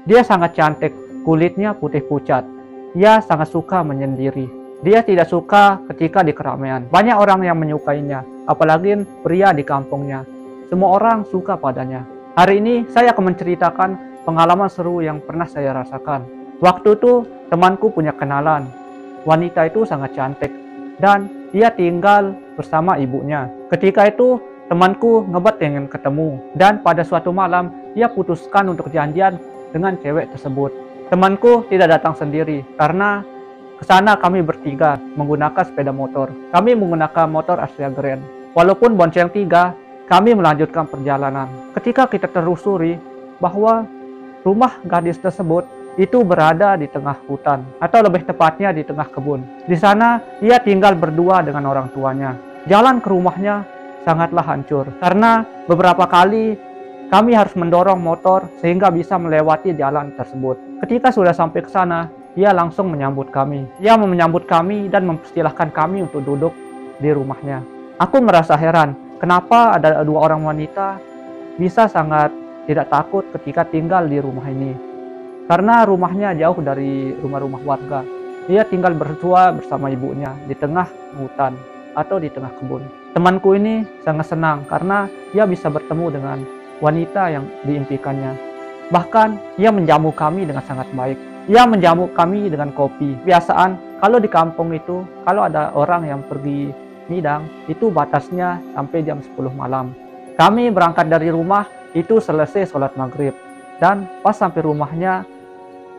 Dia sangat cantik, kulitnya putih pucat. Ia sangat suka menyendiri. Dia tidak suka ketika di keramaian. Banyak orang yang menyukainya, apalagi pria di kampungnya. Semua orang suka padanya. Hari ini saya akan menceritakan pengalaman seru yang pernah saya rasakan. Waktu itu temanku punya kenalan. Wanita itu sangat cantik dan ia tinggal bersama ibunya. Ketika itu temanku ngebat ingin ketemu dan pada suatu malam ia putuskan untuk janjian dengan cewek tersebut. Temanku tidak datang sendiri karena ke sana kami bertiga menggunakan sepeda motor. Kami menggunakan motor Astrea Grand. Walaupun bonceng tiga, kami melanjutkan perjalanan. Ketika kita telusuri bahwa rumah gadis tersebut itu berada di tengah hutan, atau lebih tepatnya di tengah kebun. Di sana ia tinggal berdua dengan orang tuanya. Jalan ke rumahnya sangatlah hancur karena beberapa kali kami harus mendorong motor sehingga bisa melewati jalan tersebut. Ketika sudah sampai ke sana, ia langsung menyambut kami. Ia menyambut kami dan mempersilahkan kami untuk duduk di rumahnya. Aku merasa heran, kenapa ada dua orang wanita bisa sangat tidak takut ketika tinggal di rumah ini. Karena rumahnya jauh dari rumah-rumah warga. Ia tinggal berdua bersama ibunya di tengah hutan atau di tengah kebun. Temanku ini sangat senang karena ia bisa bertemu dengan wanita yang diimpikannya. Bahkan ia menjamu kami dengan sangat baik. Ia menjamu kami dengan kopi. Biasaan kalau di kampung itu, kalau ada orang yang pergi ngidang, itu batasnya sampai jam 10 malam. Kami berangkat dari rumah itu selesai sholat maghrib. Dan pas sampai rumahnya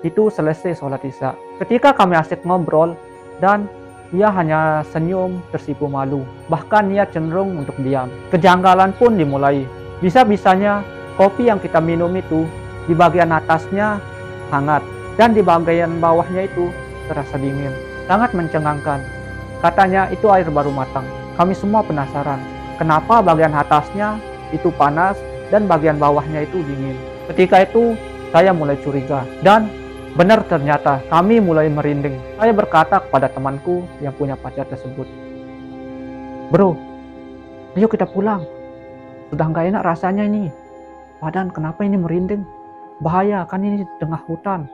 itu selesai sholat isya. Ketika kami asik ngobrol dan ia hanya senyum tersipu malu. Bahkan ia cenderung untuk diam. Kejanggalan pun dimulai. Bisa-bisanya kopi yang kita minum itu di bagian atasnya hangat dan di bagian bawahnya itu terasa dingin. Sangat mencengangkan. Katanya itu air baru matang. Kami semua penasaran. Kenapa bagian atasnya itu panas dan bagian bawahnya itu dingin. Ketika itu saya mulai curiga dan benar ternyata kami mulai merinding. Saya berkata kepada temanku yang punya pacar tersebut, "Bro, ayo kita pulang. Sudah nggak enak rasanya ini. Badan kenapa ini merinding? Bahaya kan ini di tengah hutan."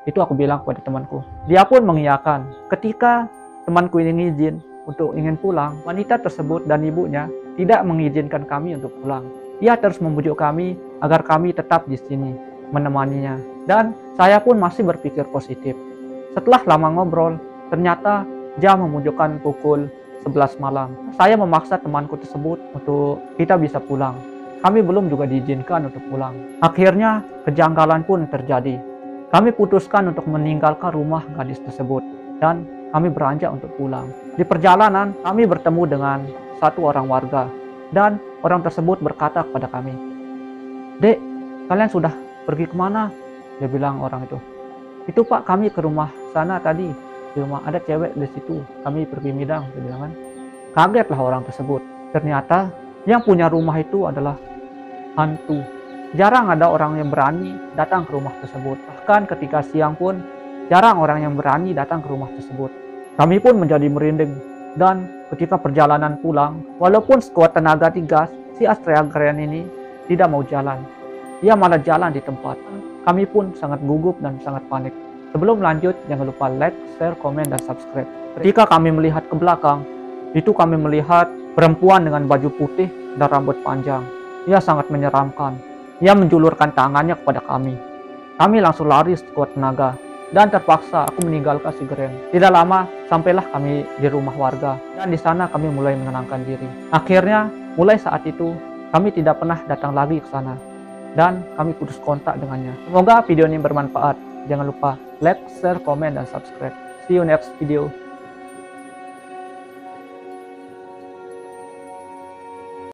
Itu aku bilang kepada temanku. Dia pun mengiyakan. Ketika temanku ini izin untuk ingin pulang, wanita tersebut dan ibunya tidak mengizinkan kami untuk pulang. Ia terus membujuk kami agar kami tetap di sini menemaninya. Dan saya pun masih berpikir positif. Setelah lama ngobrol, ternyata jam menunjukkan pukul 11 malam. Saya memaksa temanku tersebut untuk kita bisa pulang. Kami belum juga diizinkan untuk pulang. Akhirnya kejanggalan pun terjadi. Kami putuskan untuk meninggalkan rumah gadis tersebut dan kami beranjak untuk pulang. Di perjalanan kami bertemu dengan satu orang warga dan orang tersebut berkata kepada kami, "Dek, kalian sudah pergi kemana?" Dia bilang orang itu. "Itu Pak, kami ke rumah sana tadi. Di rumah ada cewek di situ. Kami pergi midang." Dia bilang kan. Kagetlah orang tersebut. Ternyata yang punya rumah itu adalah hantu. Jarang ada orang yang berani datang ke rumah tersebut. Bahkan ketika siang pun jarang orang yang berani datang ke rumah tersebut. Kami pun menjadi merinding. Dan ketika perjalanan pulang, walaupun sekuat tenaga digas, si Astrea Grand ini tidak mau jalan. Ia malah jalan di tempat. Kami pun sangat gugup dan sangat panik. Sebelum lanjut, jangan lupa like, share, komen, dan subscribe. Ketika kami melihat ke belakang, itu kami melihat perempuan dengan baju putih dan rambut panjang. Ia sangat menyeramkan. Ia menjulurkan tangannya kepada kami. Kami langsung lari sekuat tenaga. Dan terpaksa aku meninggalkan si Grand. Tidak lama, sampailah kami di rumah warga. Dan di sana kami mulai menenangkan diri. Akhirnya, mulai saat itu, kami tidak pernah datang lagi ke sana. Dan kami putus kontak dengannya. Semoga video ini bermanfaat. Jangan lupa like, share, komen, dan subscribe. See you next video.